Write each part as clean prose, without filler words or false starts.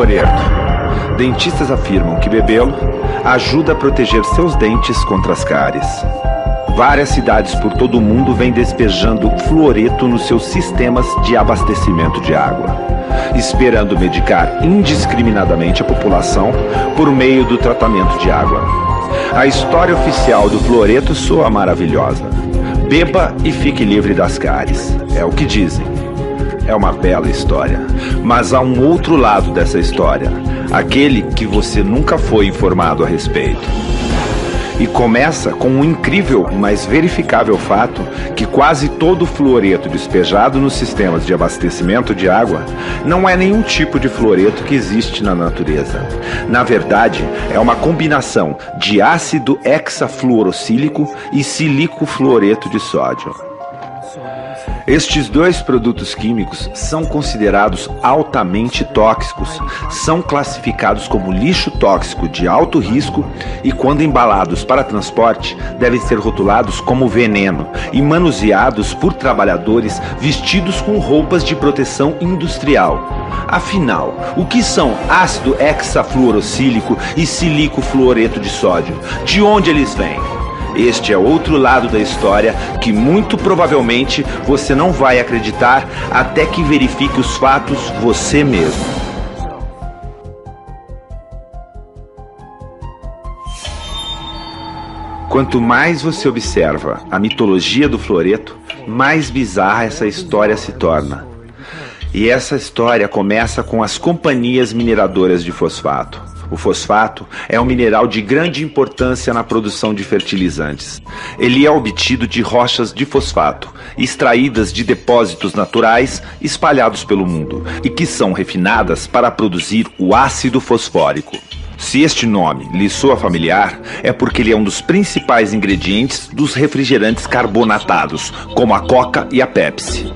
Fluoreto. Dentistas afirmam que bebê-lo ajuda a proteger seus dentes contra as cáries. Várias cidades por todo o mundo vêm despejando fluoreto nos seus sistemas de abastecimento de água, esperando medicar indiscriminadamente a população por meio do tratamento de água. A história oficial do fluoreto soa maravilhosa. Beba e fique livre das cáries, é o que dizem. É uma bela história, mas há um outro lado dessa história, aquele que você nunca foi informado a respeito. E começa com um incrível, mas verificável fato que quase todo o fluoreto despejado nos sistemas de abastecimento de água não é nenhum tipo de fluoreto que existe na natureza. Na verdade, é uma combinação de ácido hexafluorosílico e silicofluoreto de sódio. Estes dois produtos químicos são considerados altamente tóxicos, são classificados como lixo tóxico de alto risco e, quando embalados para transporte, devem ser rotulados como veneno e manuseados por trabalhadores vestidos com roupas de proteção industrial. Afinal, o que são ácido hexafluorosílico e silicofluoreto de sódio? De onde eles vêm? Este é outro lado da história que muito provavelmente você não vai acreditar até que verifique os fatos você mesmo. Quanto mais você observa a mitologia do fluoreto, mais bizarra essa história se torna. E essa história começa com as companhias mineradoras de fosfato. O fosfato é um mineral de grande importância na produção de fertilizantes. Ele é obtido de rochas de fosfato, extraídas de depósitos naturais espalhados pelo mundo, e que são refinadas para produzir o ácido fosfórico. Se este nome lhe soa familiar, é porque ele é um dos principais ingredientes dos refrigerantes carbonatados, como a Coca e a Pepsi.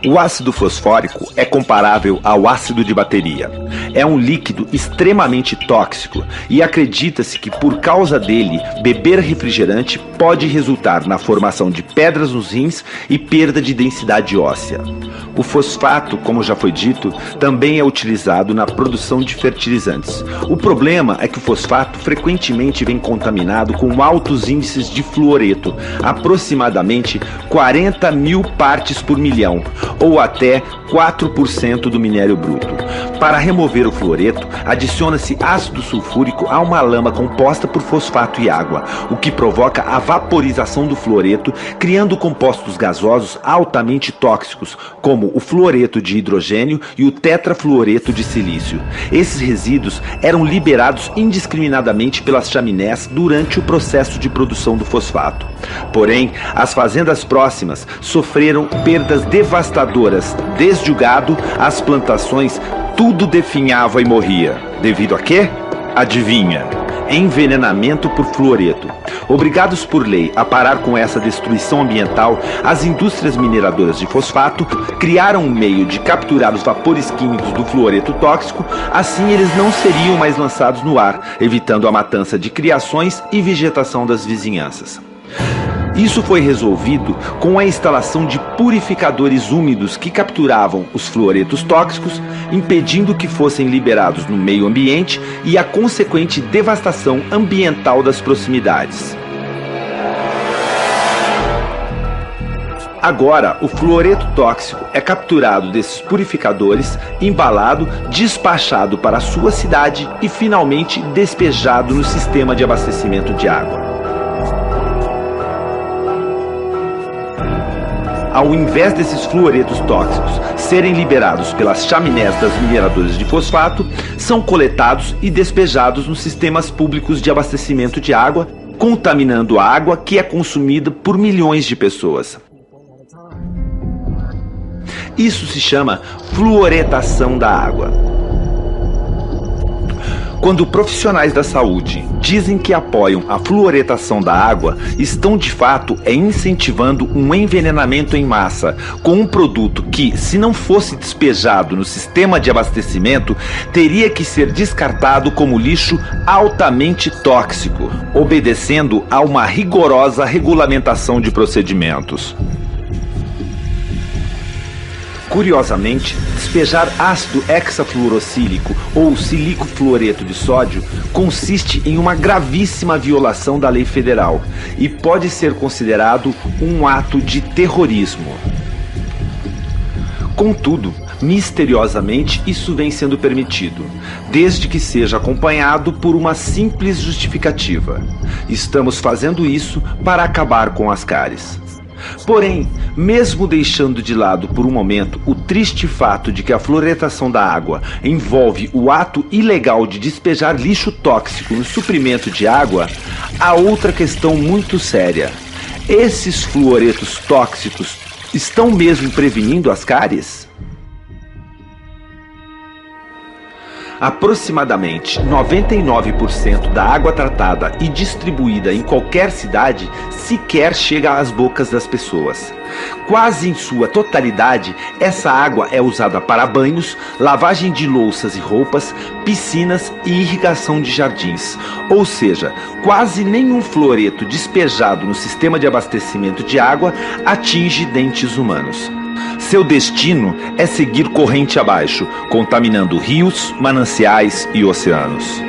O ácido fosfórico é comparável ao ácido de bateria. É um líquido extremamente tóxico e acredita-se que por causa dele, beber refrigerante pode resultar na formação de pedras nos rins e perda de densidade óssea. O fosfato, como já foi dito, também é utilizado na produção de fertilizantes. O problema é que o fosfato frequentemente vem contaminado com altos índices de fluoreto, aproximadamente 40 mil partes por milhão, ou até 4% do minério bruto. Para remover o fluoreto, adiciona-se ácido sulfúrico a uma lama composta por fosfato e água, o que provoca a vaporização do fluoreto, criando compostos gasosos altamente tóxicos, como o fluoreto de hidrogênio e o tetrafluoreto de silício. Esses resíduos eram liberados indiscriminadamente pelas chaminés durante o processo de produção do fosfato. Porém, as fazendas próximas sofreram perdas devastadoras, desde o gado às plantações, tudo definhava e morria. Devido a quê? Adivinha? Envenenamento por fluoreto. Obrigados por lei a parar com essa destruição ambiental, as indústrias mineradoras de fosfato criaram um meio de capturar os vapores químicos do fluoreto tóxico, assim eles não seriam mais lançados no ar, evitando a matança de criações e vegetação das vizinhanças. Isso foi resolvido com a instalação de purificadores úmidos que capturavam os fluoretos tóxicos, impedindo que fossem liberados no meio ambiente e a consequente devastação ambiental das proximidades. Agora, o fluoreto tóxico é capturado desses purificadores, embalado, despachado para a sua cidade e finalmente despejado no sistema de abastecimento de água. Ao invés desses fluoretos tóxicos serem liberados pelas chaminés das mineradoras de fosfato, são coletados e despejados nos sistemas públicos de abastecimento de água, contaminando a água que é consumida por milhões de pessoas. Isso se chama fluoretação da água. Quando profissionais da saúde dizem que apoiam a fluoretação da água, estão de fato incentivando um envenenamento em massa com um produto que, se não fosse despejado no sistema de abastecimento, teria que ser descartado como lixo altamente tóxico, obedecendo a uma rigorosa regulamentação de procedimentos. Curiosamente, despejar ácido hexafluorosílico ou silico-fluoreto de sódio consiste em uma gravíssima violação da lei federal e pode ser considerado um ato de terrorismo. Contudo, misteriosamente, isso vem sendo permitido, desde que seja acompanhado por uma simples justificativa. Estamos fazendo isso para acabar com as cáries. Porém, mesmo deixando de lado por um momento o triste fato de que a fluoretação da água envolve o ato ilegal de despejar lixo tóxico no suprimento de água, há outra questão muito séria. Esses fluoretos tóxicos estão mesmo prevenindo as cáries? Aproximadamente 99% da água tratada e distribuída em qualquer cidade sequer chega às bocas das pessoas. Quase em sua totalidade, essa água é usada para banhos, lavagem de louças e roupas, piscinas e irrigação de jardins. Ou seja, quase nenhum fluoreto despejado no sistema de abastecimento de água atinge dentes humanos. Seu destino é seguir corrente abaixo, contaminando rios, mananciais e oceanos.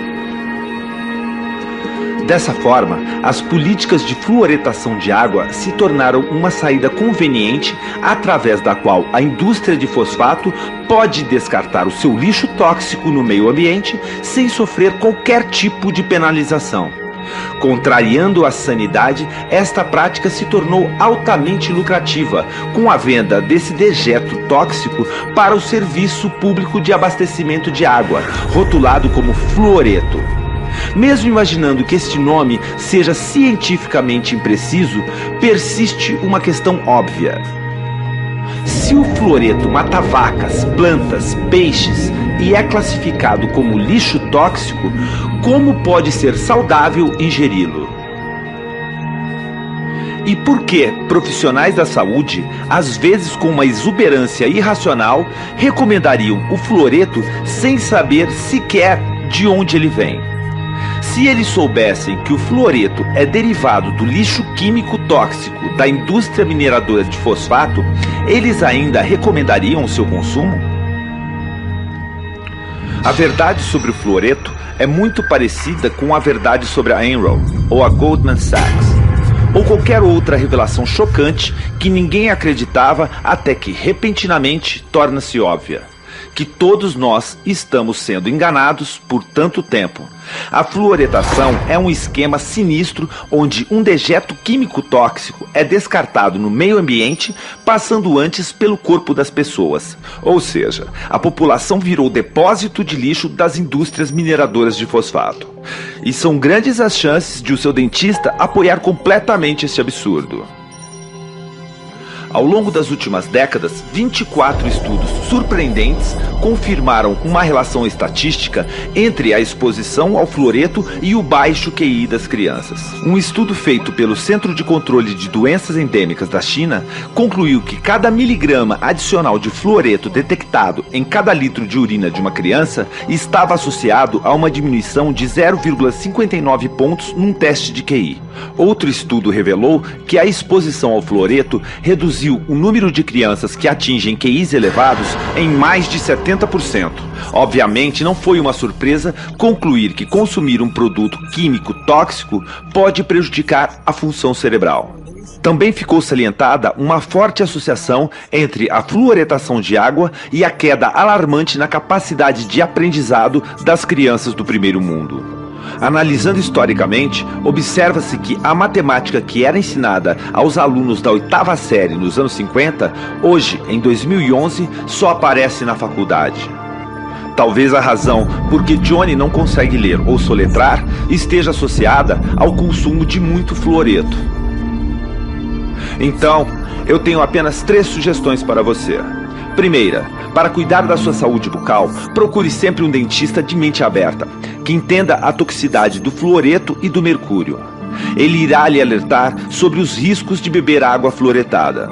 Dessa forma, as políticas de fluoretação de água se tornaram uma saída conveniente através da qual a indústria de fosfato pode descartar o seu lixo tóxico no meio ambiente sem sofrer qualquer tipo de penalização. Contrariando a sanidade, esta prática se tornou altamente lucrativa, com a venda desse dejeto tóxico para o Serviço Público de Abastecimento de Água, rotulado como fluoreto. Mesmo imaginando que este nome seja cientificamente impreciso, persiste uma questão óbvia. Se o fluoreto mata vacas, plantas, peixes e é classificado como lixo tóxico, como pode ser saudável ingeri-lo? E por que profissionais da saúde, às vezes com uma exuberância irracional, recomendariam o fluoreto sem saber sequer de onde ele vem? Se eles soubessem que o fluoreto é derivado do lixo químico tóxico da indústria mineradora de fosfato, eles ainda recomendariam o seu consumo? A verdade sobre o fluoreto é muito parecida com a verdade sobre a Enron ou a Goldman Sachs, ou qualquer outra revelação chocante que ninguém acreditava até que repentinamente torna-se óbvia. Que todos nós estamos sendo enganados por tanto tempo. A fluoretação é um esquema sinistro onde um dejeto químico tóxico é descartado no meio ambiente, passando antes pelo corpo das pessoas. Ou seja, a população virou depósito de lixo das indústrias mineradoras de fosfato. E são grandes as chances de o seu dentista apoiar completamente este absurdo. Ao longo das últimas décadas, 24 estudos surpreendentes confirmaram uma relação estatística entre a exposição ao fluoreto e o baixo QI das crianças. Um estudo feito pelo Centro de Controle de Doenças Endêmicas da China concluiu que cada miligrama adicional de fluoreto detectado em cada litro de urina de uma criança estava associado a uma diminuição de 0,59 pontos num teste de QI. Outro estudo revelou que a exposição ao fluoreto reduziu o número de crianças que atingem QIs elevados em mais de 70%. Obviamente, não foi uma surpresa concluir que consumir um produto químico tóxico pode prejudicar a função cerebral. Também ficou salientada uma forte associação entre a fluoretação de água e a queda alarmante na capacidade de aprendizado das crianças do primeiro mundo. Analisando historicamente, observa-se que a matemática que era ensinada aos alunos da 8ª série nos anos 50, hoje, em 2011, só aparece na faculdade. Talvez a razão por que Johnny não consegue ler ou soletrar esteja associada ao consumo de muito fluoreto. Então, eu tenho apenas 3 sugestões para você. Primeira, para cuidar da sua saúde bucal, procure sempre um dentista de mente aberta, que entenda a toxicidade do fluoreto e do mercúrio. Ele irá lhe alertar sobre os riscos de beber água fluoretada.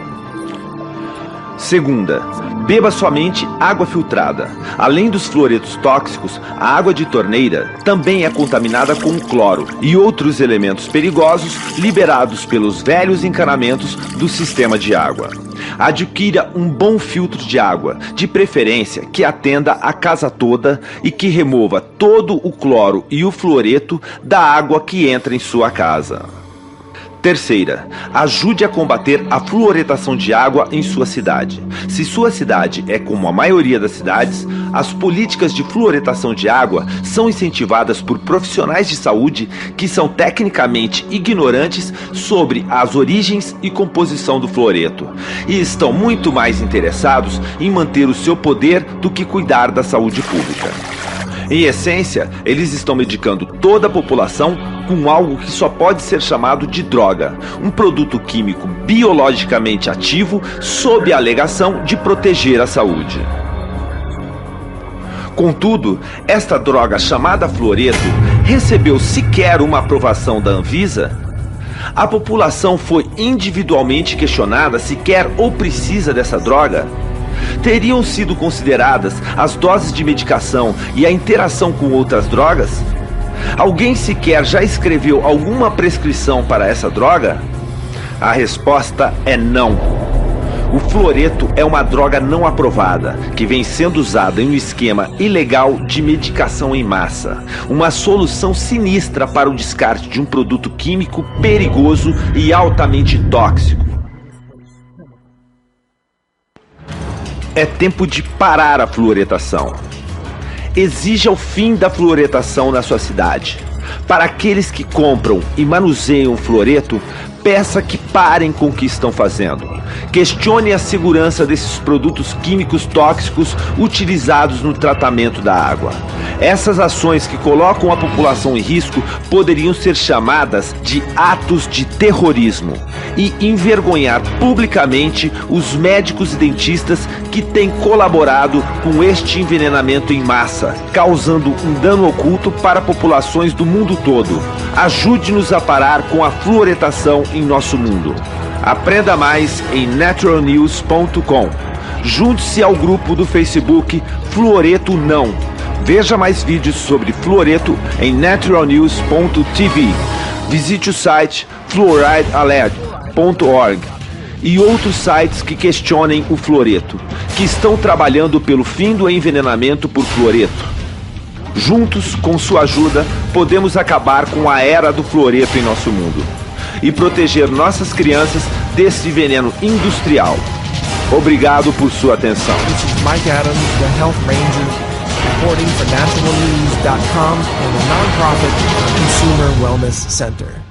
Segunda, beba somente água filtrada. Além dos fluoretos tóxicos, a água de torneira também é contaminada com cloro e outros elementos perigosos liberados pelos velhos encanamentos do sistema de água. Adquira um bom filtro de água, de preferência que atenda a casa toda e que remova todo o cloro e o fluoreto da água que entra em sua casa. Terceira, ajude a combater a fluoretação de água em sua cidade. Se sua cidade é como a maioria das cidades, as políticas de fluoretação de água são incentivadas por profissionais de saúde que são tecnicamente ignorantes sobre as origens e composição do fluoreto e estão muito mais interessados em manter o seu poder do que cuidar da saúde pública. Em essência, eles estão medicando toda a população com algo que só pode ser chamado de droga, um produto químico biologicamente ativo sob a alegação de proteger a saúde. Contudo, esta droga chamada fluoreto recebeu sequer uma aprovação da Anvisa? A população foi individualmente questionada se quer ou precisa dessa droga? Teriam sido consideradas as doses de medicação e a interação com outras drogas? Alguém sequer já escreveu alguma prescrição para essa droga? A resposta é não. O fluoreto é uma droga não aprovada, que vem sendo usada em um esquema ilegal de medicação em massa. Uma solução sinistra para o descarte de um produto químico perigoso e altamente tóxico. É tempo de parar a fluoretação. Exija o fim da fluoretação na sua cidade. Para aqueles que compram e manuseiam fluoreto, peça que parem com o que estão fazendo. Questione a segurança desses produtos químicos tóxicos utilizados no tratamento da água. Essas ações que colocam a população em risco poderiam ser chamadas de atos de terrorismo e envergonhar publicamente os médicos e dentistas que têm colaborado com este envenenamento em massa, causando um dano oculto para populações do mundo todo. Ajude-nos a parar com a fluoretação em nosso mundo. Aprenda mais em naturalnews.com. Junte-se ao grupo do Facebook Fluoreto Não. Veja mais vídeos sobre fluoreto em naturalnews.tv. Visite o site fluoridealert.org e outros sites que questionem o fluoreto, que estão trabalhando pelo fim do envenenamento por fluoreto. Juntos, com sua ajuda, podemos acabar com a era do fluoreto em nosso mundo e proteger nossas crianças desse veneno industrial. Obrigado por sua atenção. This is Mike Adams, the Health Ranger, reporting for naturalnews.com and the nonprofit Consumer Wellness Center.